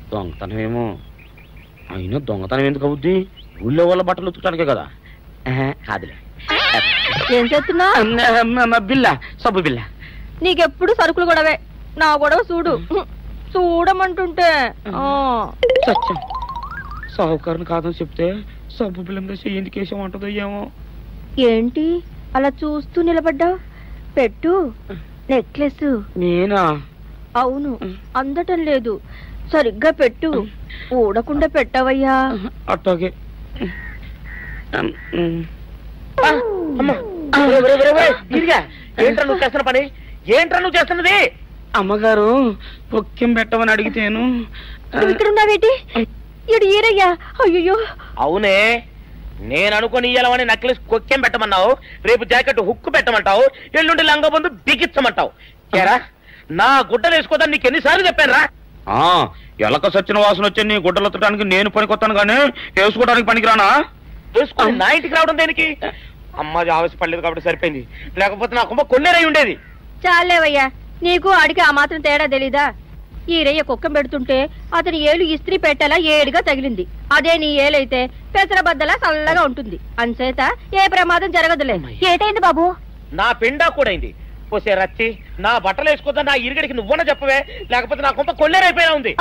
దొంగతనమేమో అయినా దొంగతనం ఎందుకు అవుద్ది? ఊళ్ళో వాళ్ళ బట్టలు ఉతుకడానికే కదా. కాదులే. ఏం చేస్తున్నా? బిల్ల సబ్బు బిల్ల. నీకెప్పుడు సరుకులు గొడవే. నా గొడవ చూడు. చూడమంటుంటే సత్యం సాహుకారుని కాదని చెప్తే సబ్బు బిల్ల మీద ఎందుకు వేసామంటుందో ఏమో. ఏంటి అలా చూస్తూ నిలబడ్డావు? పెట్టు నెక్లెస్. నేనా? అవును, అందటం లేదు. సరిగ్గా పెట్టు. ఊడకుండా పెట్టవయ్యా. అట్టాగే. ఏంట్రా నువ్వు చేస్తున్న పని? ఏంట్రా నువ్వు చేస్తున్నది? అమ్మగారు పొక్కెం పెట్టమని అడిగితేను. ఇక్కడున్నావేటి? ఇడు ఈరయ్యా. అయ్యో అవునే, నేను అనుకుని ఇయ్యాలని నెక్లెస్ కొక్కెం పెట్టమన్నావు, రేపు జాకెట్ హుక్కు పెట్టమంటావు, ఎల్లుండి లంగబందు బిగించమంటావు. ఏరా నా గుడ్డలు వేసుకోదాన్ని నీకు ఎన్నిసార్లు చెప్పాను రా? ఎలక సచ్చిన వాసన వచ్చి నీ గుడ్డలు ఎత్తడానికి నేను పనికొత్తాను కానీ వేసుకోవడానికి పనికిరానా? వేసుకుని నా ఇంటికి రావడం దేనికి? అమ్మాది ఆవేశపడలేదు కాబట్టి సరిపోయింది, లేకపోతే నా కుమ్మ కొన్నేరై ఉండేది. చాలేవయ్యా, నీకు అడిగి ఆ మాత్రం తేడా తెలీదా? ఈరయ్య కుక్కం పెడుతుంటే అతని ఏలు ఇస్త్రీ పెట్టేలా ఏడుగా తగిలింది. అదే నీ ఏలైతే పెసరబద్దలా చల్లగా ఉంటుంది. అంచేత ఏ ప్రమాదం జరగదులే. ఏటైంది బాబు? నా పిండా కూడా అయింది. పోసే రచ్చి నా బట్టలు వేసుకోద్దా నా ఇరుగడికి నువ్వన చెప్పవే, లేకపోతే నా కొంత కొల్లేరైపోయినా ఉంది.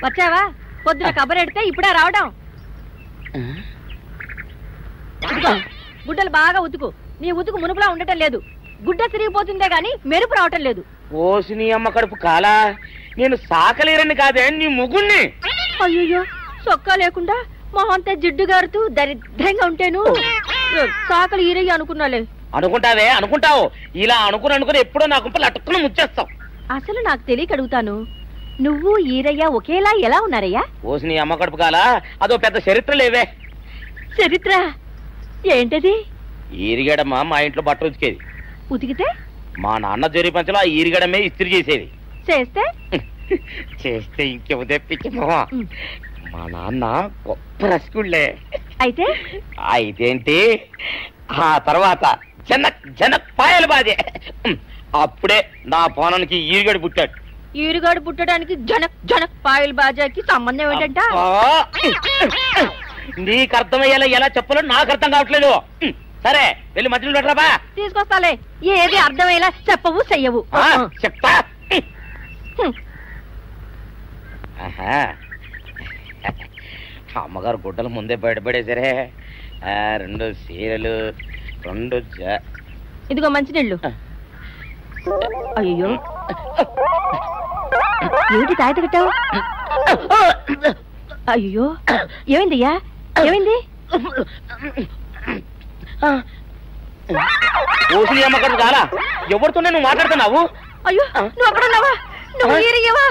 వచ్చావా? పొద్దున కబరెడితే ఇప్పుడే రావడం. గుడ్డలు బాగా ఉతుకు. నీ ఉతుకు మునుపులా ఉండటం లేదు. గుడ్డ తిరిగిపోతుందే గాని మెరుపు రావటం లేదు. ఓసి నీ అమ్మ కడుపు కాలా, నేను సాకలేరని కాదే నీ ముగుణ్ణి. అయ్యో, సొక్కా లేకుండా మొహంతా జిడ్డు గారుతూ దరిద్రంగా ఉంటేను సాకలు ఈరయ్య అనుకున్నాలే. అనుకుంటావే అనుకుంటావు, ఇలా అనుకుని ఎప్పుడో నా గుంపలు అటుక్కుని ముచ్చేస్తావు. అసలు నాకు తెలియక అడుగుతాను, నువ్వు ఈరయ్య ఒకేలా ఎలా ఉన్నారయ్యా? ఓసి నీ అమ్మ కడుపు కాలా, అదో పెద్ద చరిత్ర లేవే. చరిత్ర ఏంటది? ఈరిగడమ్మ మా ఇంట్లో బట్టలు ఉతికేది. ఉతికితే మా నాన్న జరి పంచలో ఆ ఈరిగడమే ఇస్త్రీ చేసేది. చేస్తే చేస్తే ఇంకేమో తెప్పించమా. మా నాన్న గొప్ప రసికుళ్ళే. అయితే అయితేంటి, ఆ తర్వాత జనక్ పాయలు బాధే. అప్పుడే నా పోనానికి ఈరిగడు పుట్టాడు. ఈరుగాడు పుట్టడానికి జనక్ పాయల్ బాజాకి సంబంధం ఏంటంట? నీకు అర్థమయ్యేలా ఎలా చెప్పాలో నాకు అర్థం కావట్లేదు. సరే వెళ్ళి మధ్యలో పెట్టరాబా. తీసుకొస్తాలే. ఏది అర్థమయ్యేలా చెప్పవు చెయ్యవు. చెప్తా. అమ్మగారు గుడ్డలు ముందే బయటపడేసరే. 2 చీరలు, 2 ఇదిగో మంచినీళ్ళు. అయ్యో, ఏమిటి తాయిత కట్టావు? అయ్యో, ఏమైందయ్యా? ఏమైంది? ఓసిలి అమ్మగారు కాలా, ఎవరితోనే నువ్వు మాట్లాడుతున్నావు? అయ్యో, నువ్వు అక్కడున్నావా? నువ్వు ఈరయ్యవా?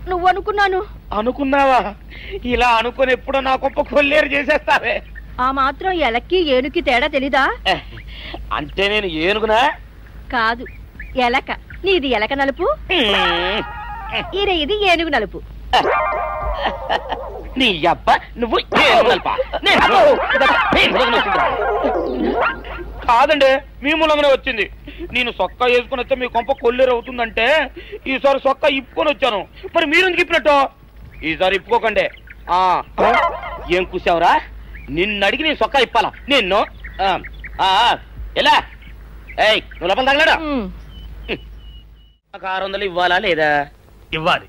నువ్వు అనుకున్నావా? ఇలా అనుకుని ఎప్పుడో నా గొప్ప కొల్లేరు చేసేస్తావే. ఆ మాత్రం ఎలక్కి ఏనుకి తేడా తెలీదా? అంటే నేను ఏనుగునా? కాదు, ఎలక. నీది ఎలక నలుపు, ఈరయ్యది ఏనుగు నలుపు. నీ అబ్బ నువ్వు కాదండి, మీ మూలంగానే వచ్చింది. నేను సొక్కా వేసుకుని వస్తే మీ కొంప కొల్లేరు అవుతుందంటే ఈసారి సొక్కా ఇప్పుకొని వచ్చాను. మరి మీరు ఎందుకు ఇప్పినట్టు? ఈసారి ఇప్పుకోకండి. ఏం కూసావురా? నిన్ను అడిగి నేను సొక్కా ఇప్పాలా? నిన్ను ఎలా? ఏయ్, నువ్వు లోపల తగలడా? 600 ఇవ్వాలా లేదా? ఇవ్వాలి.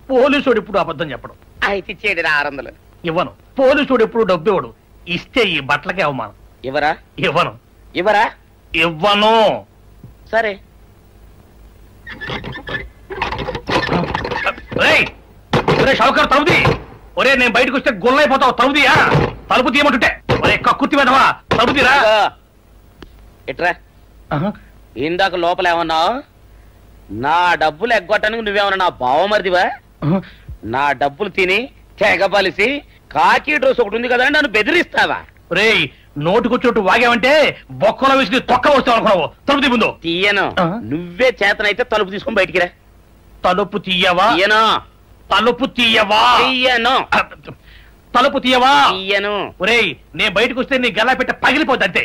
పోలీసుడు ఇప్పుడు అబద్ధం చెప్పడం. అయితే ఇచ్చేయండి 600. ఇవ్వను. పోలీసుడు ఎప్పుడు డబ్బు ఇవ్వడు. ఇస్తే ఈ బట్టలకే అవమానం. ఇవ్వరా? ఇవ్వను. ఇవ్వను. సరే. షౌకర్ తలుపుది. ఒరే, నేను బయటకు వస్తే గొల్లైపోతావు. తలుపుదియా? తలుపు తీయమంటుంటే ఒరే కక్కుర్తి వెదవా, తలుపుదిరా. ఇట్రా. ఇందాక లోపల ఏమన్నావు? నా డబ్బులు ఎగ్గొట్టడానికి నువ్వేమన్నా నా బావమరిదివా? నా డబ్బులు తిని తెగబలిసి కాకి డ్రెస్ ఒకటి ఉంది కదా నన్ను బెదిరిస్తావా? రే, నోటుకొచ్చోటు వాగావంటే బొక్కలో వేసి తొక్క వస్తావు అనుకున్నావు. తలుపు తీ ముందు. తీయను. నువ్వే చేతనైతే తలుపు తీసుకొని బయటికి రా. తలుపు తీయవా? తీయను. తలుపు తీయవా? తీయను. తలుపు తీయవా? తీయను. ఒరేయ్ నేను బయటకు వస్తే నీ గల్లా పెట్ట పగిలిపోద్ది అంతే.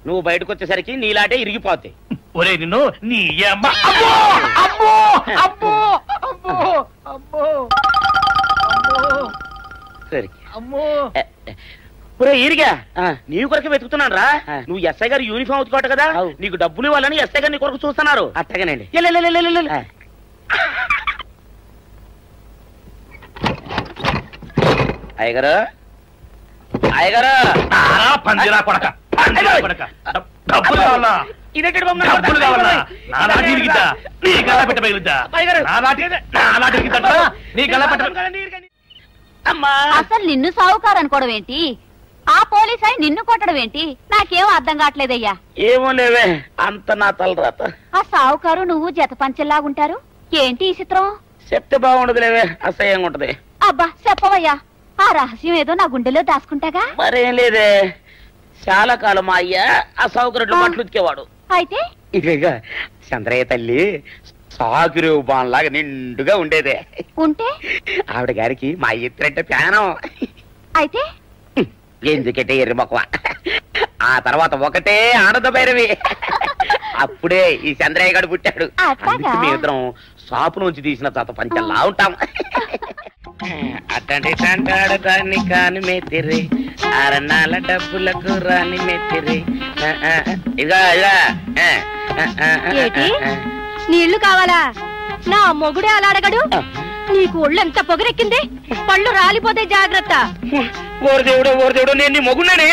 నువ్వు బయటకు వచ్చేసరికి నీలాటే ఇరిగిపోతాయి. ఒరే నిన్ను నీ అమ్మ. అబ్బో అబ్బో అబ్బో అబ్బో అబ్బో సరే అమ్మో. ఒరే ఈరిగా నీ కొరకు వెతుకుతున్నాను రా. నువ్వు ఎస్ఐ గారు యూనిఫామ్ అవుతుకోట కదా, నీకు డబ్బులు ఇవ్వాలని ఎస్ఐ గారు నీ కొరకు చూస్తున్నారు. అట్టగానండి. అయ్యగారు అయ్యగారు పందిరా కొడక డబ్బులు కావాలా? డబ్బులు కావాలా? నా లాఠీ ఇరిగిద్దా? నీ గల్లా పెట్ట పగిలిద్దా? నా లాఠీ ఇరిగిద్దా? నీ గల్లా పెట్ట. అసలు నిన్ను సావుకారు అనుకోవడం ఏంటి? ఆ పోలీస్ అయి నిన్ను కొట్టడం ఏంటి? నాకేం అర్థం కావట్లేదయ్యా. ఏమో లేవే, అంత నా తలరాత. ఆ సావుకారు నువ్వు జత పంచెల్లాగుంటారు ఏంటి ఈ చిత్రం? చెప్తే బాగుండదు లేవే, అసహ్యంగా ఉంటది. అబ్బా చెప్పవయ్యా, ఆ రహస్యం ఏదో నా గుండెలో దాచుకుంటాగా. మరేం లేదే, చాలా కాలం మా అయ్య ఆ సౌకర్యం బట్టలు ఉతికేవాడు. అయితే ఇక చంద్రయ్య తల్లి సాగురు బాన్లాగా నిండుగా ఉండేదే. ఉంటే ఆవిడ గారికి మా ఎత్తురంటే ప్యానం. అయితే ఎందుకంటే ఎర్రి మొక్కవ. ఆ తర్వాత ఒకటే ఆనంద భైరవి. అప్పుడే ఈ చంద్రయ్య గారు పుట్టాడు. మేమిద్దరం షాపు నుంచి తీసిన తాత పంచల్లా ఉంటాం. అట్టండి తంటాడు దాన్ని కాని మెత్తిరి, అరణాల డబ్బులకు రాని మెత్తిరి. ఇదిగా నీళ్లు కావాలా? నా మొగుడే అలా అడగడు. నీకు ఒళ్ళు ఎంత పొగరెక్కింది, పళ్ళు రాలిపోతే జాగ్రత్త. ఓరు దేవుడు నేను నీ మొగున్నానే.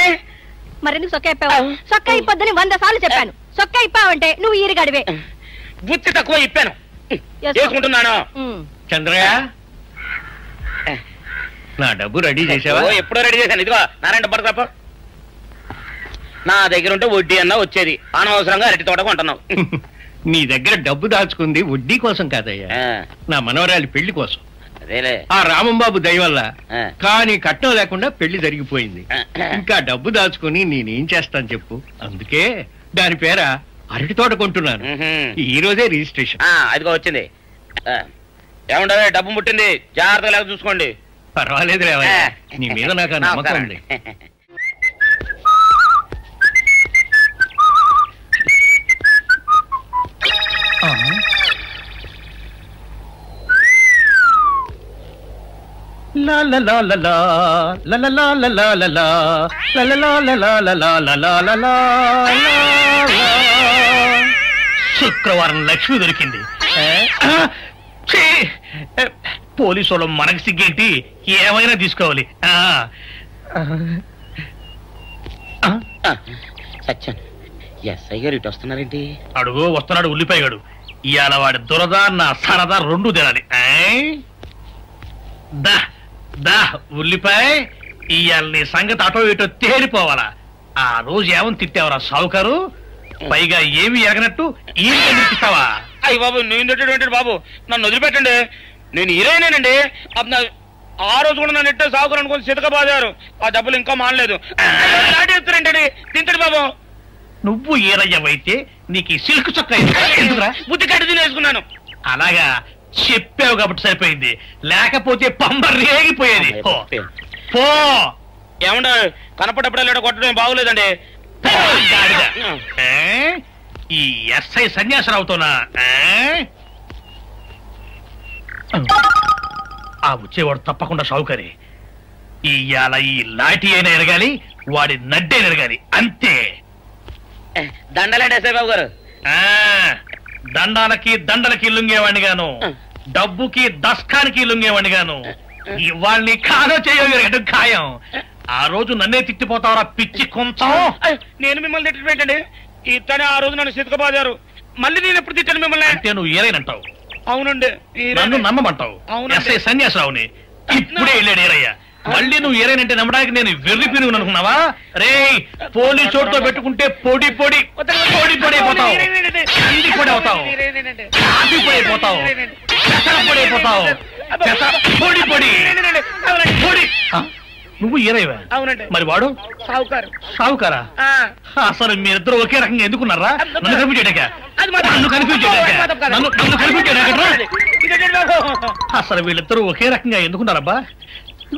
మరెందుకు సొక్క ఇప్పావు? సొక్క ఇప్పొద్దని 100 సార్లు చెప్పాను. సొక్క ఇప్పావంటే నువ్వు ఈరిగడివే. బుద్ధి తక్కువ ఇప్పాను, చేసుకుంటున్నాను. చంద్రయ్య నా డబ్బు రెడీ చేసావా? ఎప్పుడో రెడీ చేశాను. ఇదిగో నారాయణ డబ్బు తప్ప నా దగ్గర ఉంటే వడ్డీ అన్నా వచ్చేది, అనవసరంగా అరటి తోట కొంటున్నావు. నీ దగ్గర డబ్బు దాచుకుంది వడ్డీ కోసం కాదయ్యా, నా మనవరాలి పెళ్లి కోసం. అదేలే, ఆ రామంబాబు దయ వల్ల కానీ కట్నం లేకుండా పెళ్లి జరిగిపోయింది. ఇంకా డబ్బు దాచుకుని నేనేం చేస్తాను చెప్పు. అందుకే దాని పేర అరటి తోట కొంటున్నాను. ఈ రోజే రిజిస్ట్రేషన్. అదిగో వచ్చింది. ఏముండవే, డబ్బు ముట్టింది, జాగ్రత్తగా లేక చూసుకోండి. పర్వాలేదు లేవయ్యా, నీ మీద నాకు నమ్మకం ఉంది. శుక్రవారం లక్ష్మి దొరికింది. పోలీసు వాళ్ళు మనకి సిగ్గేంటి, ఏమైనా తీసుకోవాలి. సత్యం, ఎస్ఐ గారు ఇటు వస్తున్నారేంటి? అడుగు వస్తున్నాడు ఉల్లిపాయగాడు. ఇవాళ వాడి దురద నా సరదా రెండు తినాలి. దా దా ఉల్లిపాయ, ఇవాళ నీ సంగతి అటో ఇటో తేలిపోవాలా. ఆ రోజు ఏమని తిట్టావరా సావుకారు? పైగా ఏమి ఎరగనట్టు ఈ ఇస్తావా? అయ్యి బాబు, నేను తిట్టేటువంటి బాబు, నన్ను వదిలిపెట్టండి. నేను హీరోయినేనండి. ఆ రోజు కూడా నన్ను ఎట్టే సాగురు అనుకుని సితక బాదారు. ఆ డబ్బులు ఇంకా మానలేదు. చెప్తారేంటండి, తింటాడు బాబు. నువ్వు ఏరయ్యవైతే నీకు సిల్క్ చొక్క ఎందుకురా? బుద్ధి కట్టి తినేసుకున్నాను. అలాగా చెప్పావు కాబట్టి సరిపోయింది, లేకపోతే పంబ రేగిపోయేది. పో. ఏమండ కనపడప్పుడే కొట్టడం బాగోలేదండి. ఈ ఎస్ఐ సన్యాసరావుతోనా? ఆ వచ్చేవాడు తప్పకుండా షౌకరి. ఇవాళ ఈ లాఠీ అయినా ఎరగాలి, వాడి నడ్డైనా ఎరగాలి, అంతే. దండలేండి ఎస్ఐ బాబు గారు. దండాలకి దండలకి లొంగేవాడిని గాను, డబ్బుకి దస్కానికి లొంగేవాడిని గాను. వాళ్ళని కాదో చేయడం ఖాయం. ఆ రోజు నన్నే తిట్టిపోతావరా పిచ్చి కొంచెం. నేను మిమ్మల్ని తిట్టండి. ఇతనే ఆ రోజు నన్ను సితకబాదారు. మళ్ళీ నేను ఎప్పుడు తిట్టాను మిమ్మల్ని? అంటే నువ్వు ఏరైనంటావు. అవునండి, నన్ను నమ్మమంటావు. ఎస్ఐ సన్యాసరావుని ఇప్పుడే వెళ్ళాడు ఏరయ్య. మళ్ళీ నువ్వు ఏరైనంటే నమ్మడానికి నేను వెర్రి పిరుగు అనుకున్నావా? రే, పోలీసు చోటుతో పెట్టుకుంటే పొడి పొడి పొడి పొడి అయిపోతావు, కంది పొడి అవుతావు, కాఫీ పొడి అయిపోతావు, పెసర పొడి అయిపోతావు, పొడి పొడి పొడి. నువ్వు ఏరైవా? అవునండి. మరి వాడు సావుకారు. సావుకారా? అసలు మీరిద్దరు ఒకే రకంగా ఎందుకున్నారా? నన్ను కన్ఫ్యూజ్ చేయడాక, నన్ను కన్ఫ్యూజ్ చేయడాక, నన్ను కన్ఫ్యూజ్ చేయడాక. అసలు వీళ్ళిద్దరూ ఒకే రకంగా ఎందుకున్నారబ్బా?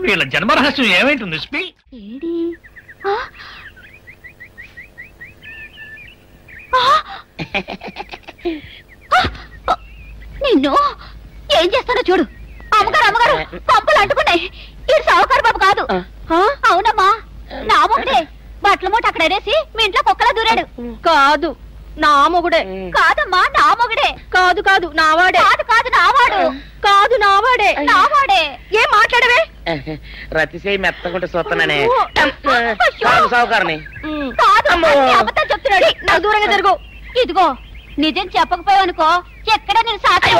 వీళ్ళ జన్మరహస్యం ఏమైంటుంది స్పీ? ఏడి నిన్ను ఏం చేస్తానో చూడు. అమ్మగారు అమ్మగారు పంపులు అంటుకున్నాయి. ఇది సావుకారు బాబు కాదు. అవునమ్మా నా మొగుడే. బట్టల మూట అక్కడ ఎరేసి మీ ఇంట్లో కుక్కలా దూరాడు. కాదు నా మొగుడే. కాదమ్మా నా మొగుడే. కాదు కాదు నావాడే. కాదు కాదు నావాడు. కాదు నావాడే. నావాడే. ఏం మాట్లాడవే? రతిసేయి మెత్తకుంటే చూస్తున్నానే. సావుకారని కాదు అబద్ధం చెప్తున్నాడు. నాకు దూరంగా జరుగు. ఇదిగో నిజం చెప్పకపోయావనుకో ఎక్కడ నేను సాక్షి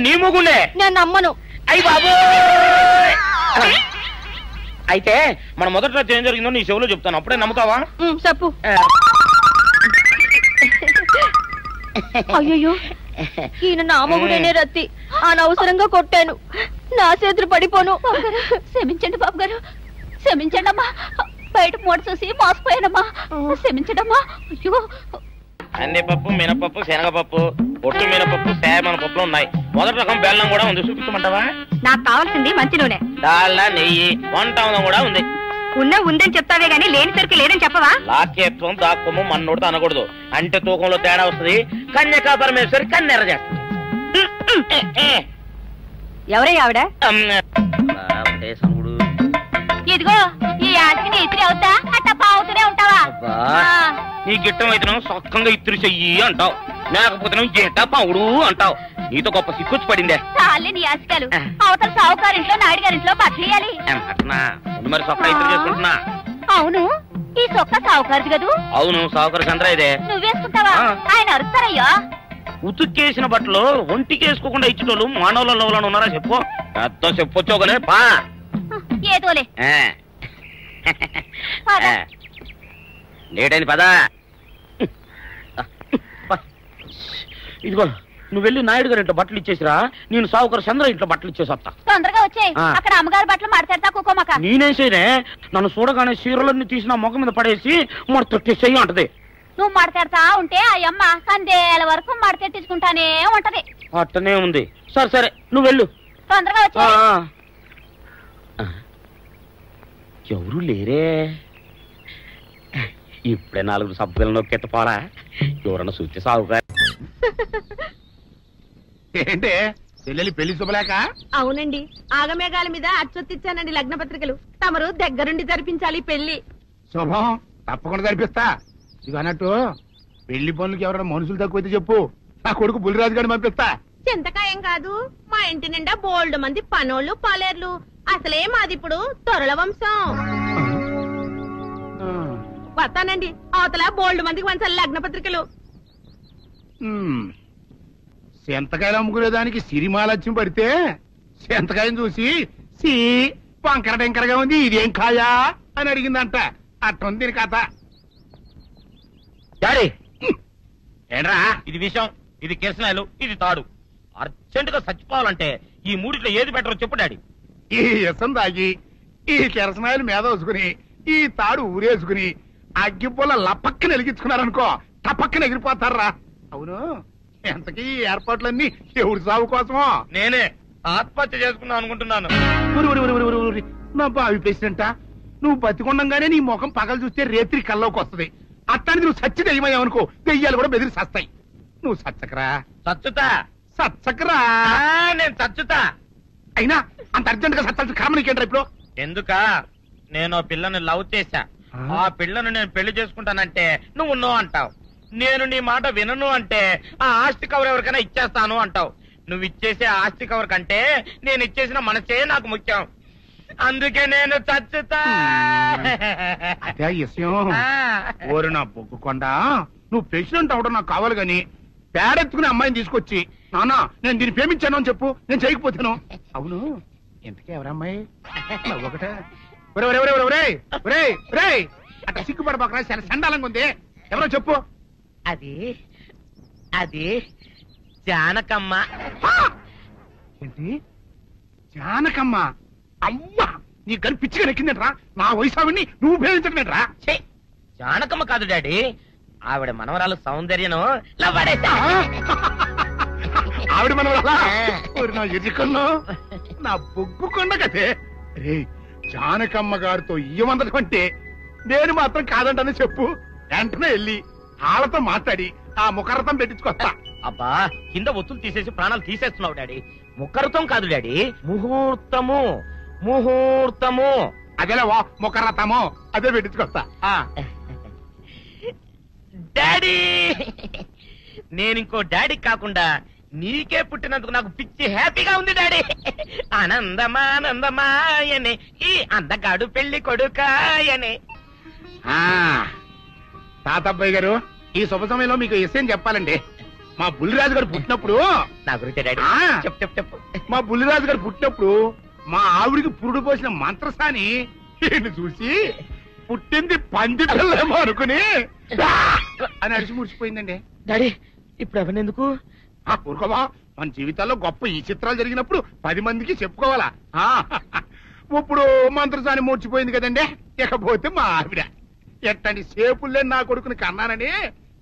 నీ మొగుండే. నేను నమ్మను. అయ్యి బాబు. అయితే మన మొదటి రాత్రి ఏం జరిగిందో నీ చెవులో చెప్తాను, అప్పుడే నమ్ముతావా? చెప్పు. అయ్యో ఈయన నా మొగుడేనే రత్తి. అనవసరంగా కొట్టాను. నా చేతులు పడిపోను. క్షమించండి బాబు గారు, క్షమించండి అమ్మా. బయట మూట చూసి మోసపోయానమ్మా. క్షమించడమ్మా. అయ్యో కందిపప్పు, మినపప్పు, శనగపప్పు, పొట్టు మినపప్పు, సేమన పప్పులు ఉన్నాయి. మొదటి రకం బెల్లం కూడా ఉంది, చూపించమంటావా? నాకు కావాల్సింది మంచి నూనె, డాల్డా, నెయ్యి, వంట కూడా ఉంది. ఉందని చెప్తావే గానీ లేని సరికి లేదని చెప్పవా? లాక్యత్వం దాక్కుము మన్నోడితో అనకూడదు, అంటే తూకంలో తేడా వస్తుంది. కన్యకా పరమేశ్వరి కన్నెర చేస్తుంది. ఎవరే ఆవిడ? ఇదిగో ఈ ఆటకి నీ ఇతిరి అవుతా అట్ట పావుతూనే ఉంటావా? నీ గిట్టం అయితే సొక్కంగా ఇత్తురు చెయ్యి అంటావు, లేకపోతే గిట్ట పావుడు అంటావు. నీతో గొప్ప సిక్కుచ్చి పడిందే. చాలే నీ ఆశకాలు. అవతల సావుకారింట్లో నాయుడు గారింట్లో బట్టలు ఇయ్యాలి. మరి సొక్క ఇత్తురు చేసుకుంటున్నా. అవును ఈ సొక్క సావుకారిది కదూ? అవును సావుకారు చంద్ర ఇదే. నువ్వేసుకుంటావా? ఆయన అరుస్తారయ్యా. ఉతుక్కేసిన బట్టలు ఒంటికి వేసుకోకుండా ఇచ్చేటోళ్ళు మానవులలో ఉన్నారా చెప్పు? పెద్ద చెప్పొచ్చోగలే పా. ఏదోలే లేటైంది పదా. ఇదిగో నువ్వు వెళ్ళి నాయుడు గారి ఇంట్లో బట్టలు ఇచ్చేసిరా, నేను సావుకారు చంద్ర ఇంట్లో బట్టలు ఇచ్చేసి వస్తా. తొందరగా వచ్చాయి. అక్కడ అమ్మగారు బట్టలు మడతాడతా కుకోమక. నేనేం చేయనే, నన్ను చూడగానే చీరలన్నీ తీసిన మొక్క మీద పడేసి మడతెట్టేసేయి అంటది. నువ్వు మడతాడతా ఉంటే ఆ అమ్మ సందేల వరకు మడతెట్టించుకుంటానే ఉంటది. అట్టనే ఉంది. సరే సరే నువ్వు వెళ్ళు. తొందరగా వచ్చా. ఎవరు లేరే. ఇప్పుడే 4 సభ్యులను నొక్కెత్తపోరా, ఎవరన్నా చూస్తే సాగుగా. ఏంటే చెల్లెలి పెళ్లి శుభలేక? అవునండి, ఆగమేఘాల మీద అచ్చొత్తిచ్చానండి లగ్న పత్రికలు. తమరు దగ్గరుండి జరిపించాలి పెళ్లి. శుభం, తప్పకుండా జరిపిస్తా. ఇక అన్నట్టు పెళ్లి పనులకి ఎవరైనా మనుషులు తక్కువైతే చెప్పు, నా కొడుకు బుల్లిరాజు గారిని పంపిస్తా. చింతకాయం కాదు, మా ఇంటి నిండా బోల్డ్ మంది పనోళ్ళు పాలేర్లు. అసలే మాది ఇప్పుడు తొరల వంశం. వస్తానండి, అవతల బోల్డ్ మందికి వంచాలి లగ్న పత్రికలు. సెంతకాయలు అమ్ముకునేదానికి సిరిమాలత్యం పడితే సెంతకాయని చూసి సి వంకర టెంకరగా ఉంది, ఇదేం కాయా అని అడిగిందంట. అట్టుంది దీని కథ. డాడీ ఏంట్రా ఇది విషయం, ఇది కిరసనాయలు, ఇది తాడు. అర్జెంట్ గా చచ్చిపోవాలంటే ఈ మూడిట్లో ఏది బెటర్ చెప్పు డాడీ. ఈ ఇసం తాగి ఈ కిరసనాయలు మీద వేసుకుని ఈ తాడు ఊరేసుకుని అగ్గిపుల్ల లపక్కన వెలిగించుకున్నారనుకో తపక్కన ఎగిరిపోతారా. అవును, ఎంతకీ ఈ ఏర్పాట్లన్నీ ఎవరి సాగు కోసమో? నేనే ఆత్మహత్య చేసుకున్నా అనుకుంటున్నాను. నా బావి ప్రెసిడెంటా, నువ్వు బతికొండంగానే నీ ముఖం పగలు చూస్తే రేత్రి కల్లోకి వస్తుంది. అట్టానికి నువ్వు సచ్చి దెయ్యమయ్యావనుకో దెయ్యాలు కూడా బెదిరి సస్తాయి. నువ్వు సచ్చకరా. చచ్చుతా సచ్చకరా. నేను చచ్చుతా. అయినా అంత అర్జెంట్ గా సత్తాల్సిన కర్మ నీకేంట్రా ఇప్పుడు? ఎందుక నేను పిల్లని లవ్ చేశా, ఆ పిల్లను నేను పెళ్లి చేసుకుంటానంటే నువ్వు నో అంటావు. నేను నీ మాట వినను అంటే ఆ ఆస్తి కవర్ ఎవరికైనా ఇచ్చేస్తాను అంటావు. నువ్వు ఇచ్చేసే ఆస్తి కవర్ కంటే నేను ఇచ్చేసిన మనసే నాకు ముఖ్యం. అందుకే నేను చచ్చుతా. అదే విషయం. ఓరి నా బొగ్గుకొండ, నువ్వు ప్రెసిడెంట్ అవడం నాకు కావాలి గాని పేడెత్తుకునే అమ్మాయిని తీసుకొచ్చి నానా నేను దీన్ని ప్రేమించాను అని చెప్పు, నేను చేయకపోతాను. అవును, ఇంతకీ ఎవరమ్మాయి? ఒకటే అట్లా సిగ్గుపడబాకరా, చాలా సండాలంగా ఉంది. ఎవరో చెప్పు. అది అది జానకమ్మ. ఏంటి జానకమ్మ? అమ్మా, నీ గని పిచ్చిగా నెక్కిందంట్రా. నా వయసావిని నువ్వు ప్రేమించట్లేట్రా. జానకమ్మ కాదు డాడీ, ఆవిడ మనవరాలు సౌందర్యను ఆవిడ మనవరాలా? నా ఎదుకున్నా నా బొగ్గు కొండ కదే. రే జానకమ్మ గారితో ఇయ్యమందడం అంటే నేను మాత్రం కాదంటని చెప్పు. వెంటనే వెళ్ళి వాళ్ళతో మాట్లాడి ఆ ముఖరథం పెట్టించుకొస్తా. అబ్బా కింద ఒత్తులు తీసేసి ప్రాణాలు తీసేస్తున్నావు డాడీ. ముఖరథం కాదు డాడీ, ముహూర్తము. ముహూర్తము అదేలే వా ముఖరథము, అదే పెట్టించుకొస్తా. డాడీ నేను ఇంకో డాడీ కాకుండా నీకే పుట్టినందుకు నాకు పిచ్చి హ్యాపీగా ఉంది డాడీ. ఆనందమానందమాయనే ఈ అందగాడు పెళ్లి కొడుకాయనే. తాతబ్బాయి గారు, ఈ శుభ సమయంలో మీకు విషయం చెప్పాలండి. మా బుల్లిరాజు గారు పుట్టినప్పుడు నా గురించి డాడీ చెప్పు. మా బుల్లిరాజు గారు పుట్టినప్పుడు మా ఆవిడికి పురుడు పోసిన మంత్రసాని ఈయన్ని చూసి పుట్టింది పంది పిల్లేమో అనుకుని అని అడిచి ముడిచిపోయిందండి. డాడీ ఇప్పుడు ఎవరినెందుకు? ఊరుకోవా, మన జీవితాల్లో గొప్ప ఈ చిత్రాలు జరిగినప్పుడు 10 మందికి చెప్పుకోవాలా. ఇప్పుడు మంత్రసాని మూర్చిపోయింది కదండి. ఇకపోతే మా ఆవిడ ఎట్టండి సేపుల్లే నా కొడుకుని కన్నానని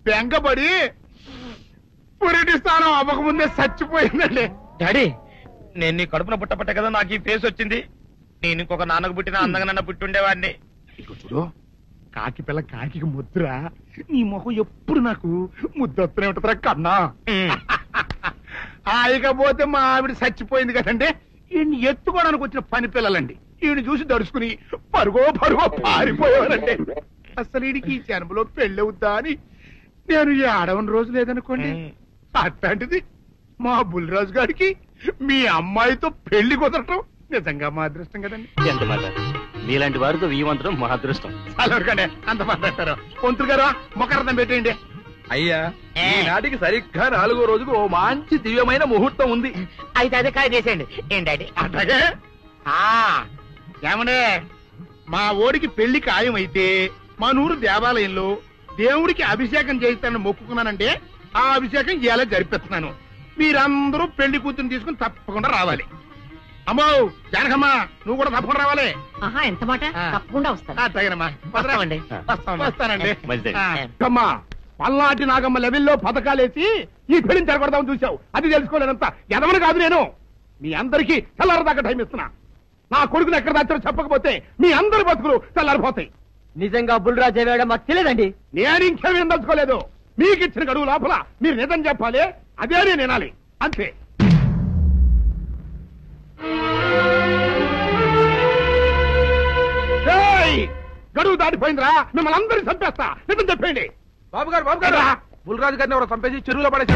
బెంగపడి పురిటి స్థానం అవ్వకముందే చచ్చిపోయిందండి. డాడీ నేను నీ కడుపున పుట్టపట్ట కదా నాకు ఈ ఫేస్ వచ్చింది. నేను ఇంకొక నాన్నకు పుట్టిన అందంగా నన్ను పుట్టుండేవాడిని. ఇక చూడు, కాకి పిల్ల కాకి ముద్దురా. నీ మొహం ఎప్పుడు నాకు ముద్దొత్తనే ఉంటుందిరా కన్నా. ఇకపోతే మా ఆవిడ చచ్చిపోయింది కదండి. ఈయన్ని ఎత్తుకోవడానికి వచ్చిన పని పిల్లలండి ఈయన చూసి దడుచుకుని పరుగో పారిపోయేవారండి. అసలు ఈడికి ఈ జన్మలో పెళ్ళవుద్దా అని నేను ఈ ఆడవని రోజు లేదనుకోండి. అట్లాంటిది మా బుల్లిరాజు గారికి మీ అమ్మాయితో పెళ్లి కుదరటం నిజంగా మా అదృష్టం కదండి. ఎంత మాట, మీలాంటి వారితో వీయమంతరం మా అదృష్టం. అలాగండి అంత మాట్లాడతారు. పొంతులు గారు మొక్కరథం పెట్టేయండి. అయ్యా ఈనాటికి సరిగ్గా 4వ రోజుకు ఓ మంచి దివ్యమైన ముహూర్తం ఉంది. అయితే అదే కాయ చేసేయండి. ఏం డాడీ? అట్లాగే ఏమండే, మా ఓడికి పెళ్లి ఖాయం అయితే మా నూరు దేవాలయంలో దేవుడికి అభిషేకం చేయిస్తానని మొక్కుకున్నానంటే ఆ అభిషేకం ఇలా జరిపిస్తున్నాను. మీరందరూ పెళ్లి కూతురు తీసుకుని తప్పకుండా రావాలి. అమ్మో జానకమ్మ, నువ్వు కూడా తప్పకుండా రావాలి. ఎంత మాట? తప్పకుండా వస్తాను. అట్లాగేనమ్మా, వస్తానండి. మంచిది. అమ్మా, పల్నాటి నాగమ్మ లెవెల్లో పథకాలేసి ఈ పెళ్లిని జరగొడదామని చూసావు. అది తెలుసుకోలేనంత ఎదవని కాదు నేను. మీ అందరికీ తెల్లారదాకా టైం ఇస్తున్నా. నా కొడుకుని ఎక్కడ దాచారో చెప్పకపోతే మీ అందరి బతుకులు తెల్లారిపోతాయి. నిజంగా బుల్రాజు అయ్యాడో మాకు తెలియదండి. నేను ఇంకేమీ దలుచుకోలేదు. మీకు ఇచ్చిన గడువు లోపల మీరు నిజం చెప్పాలి, అదే నేను వినాలి, అంతే. గడువు దాటిపోయిందిరా, మిమ్మల్ని అందరినీ చంపేస్తా. నిజం చెప్పండి. బాబు గారు బుల్రాజు గారిని ఎవరో చంపేసి చెరువులో పడేసి.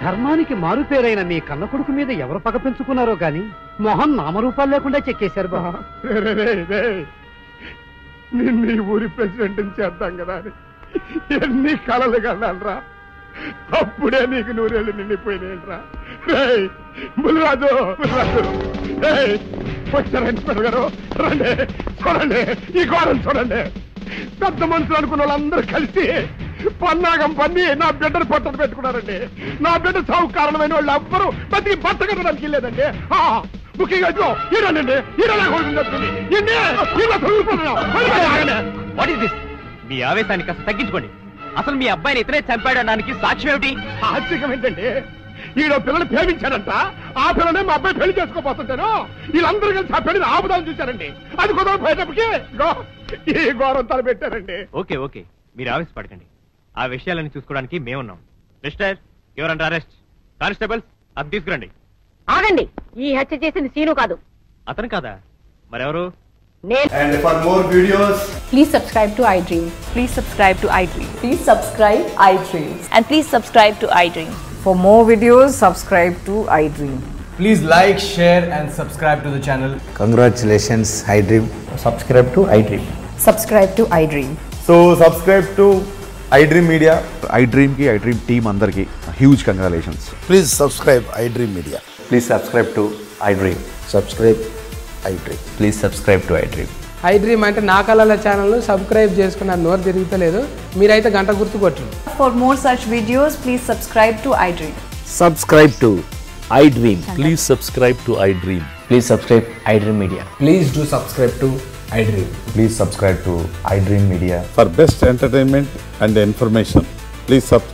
ధర్మానికి మారుపేరైన మీ కన్న కొడుకు మీద ఎవరు పగ పెంచుకున్నారో గాని మొహం నామరూపాలు లేకుండా చెక్కేశారు బాబా. నిన్ను ఈ ఊరి ప్రెసిడెంట్ చేద్దాం కదా అని ఎన్ని కలలు కన్నారా. అప్పుడే నీకు 100 ఏళ్ళు నిండిపోయినాయంట్రా. బుల్లిరాజు వచ్చారండి గారు, రండి చూడండి, ఈ ఘోరం చూడండి. పెద్ద మనుషులు అనుకున్న వాళ్ళందరూ కలిసి పన్నాగం పన్ని నా బిడ్డను పట్టలు పెట్టుకున్నారండి. నా బిడ్డ సాగు కారణమైన వాళ్ళు ఎవ్వరూ బతికి బట్ట కట్టడానికి వెళ్ళలేదండి. ముఖ్యంగా ఈడనండి, మీ ఆవేశాన్ని కాస్త తగ్గించుకోండి. అసలు మీ అబ్బాయిని ఇతనే చంపాడడానికి సాక్ష్యం ఏమిటి? ఆశ్చర్యం ఏంటండి, ఈడో పిల్లలు ప్రేమించాడంట. ఆ పిల్లనే మా అబ్బాయి పెళ్లి చేసుకోపోతుంటాను. వీళ్ళందరూ కలిసి ఆ పెళ్లిని ఆపుదాన్ని చూశారండి. అది కుదరపోయేటప్పటికి ఈ ఘోరం తలపెట్టారండి. ఓకే, మీరు ఆవేశపడకండి. ఆ విషయాలను చూసుకోవడానికి మేమున్నాం. Mister, your under arrest. Constables, అది తీసుకురండి. ఆగండి, ఈ హత్య చేసింది సీను కాదు. అతను కాదా? మరెవరు? And for more videos, please subscribe to iDream. Please subscribe to iDream. Please subscribe iDream. And please subscribe to iDream. For more videos, subscribe to iDream. please like, share and subscribe to the channel. Congratulations, iDream. Subscribe to iDream. Subscribe to iDream. So subscribe to iDream Media. iDream ki iDream team andarki huge congratulations. Please subscribe iDream Media. Please subscribe to iDream. Subscribe iDream. Please subscribe to iDream. iDream అంటే నా కళల channel subscribe చేసుకున్న నోరు తిరుగుతలేదు. మీరైతే గంట గుర్తు కొట్టండి. For more such videos, please subscribe to iDream. Subscribe to iDream. Please subscribe to iDream. Please subscribe iDream Media. Please do subscribe to iDream. Please subscribe to iDream Media. For best entertainment and information, please subscribe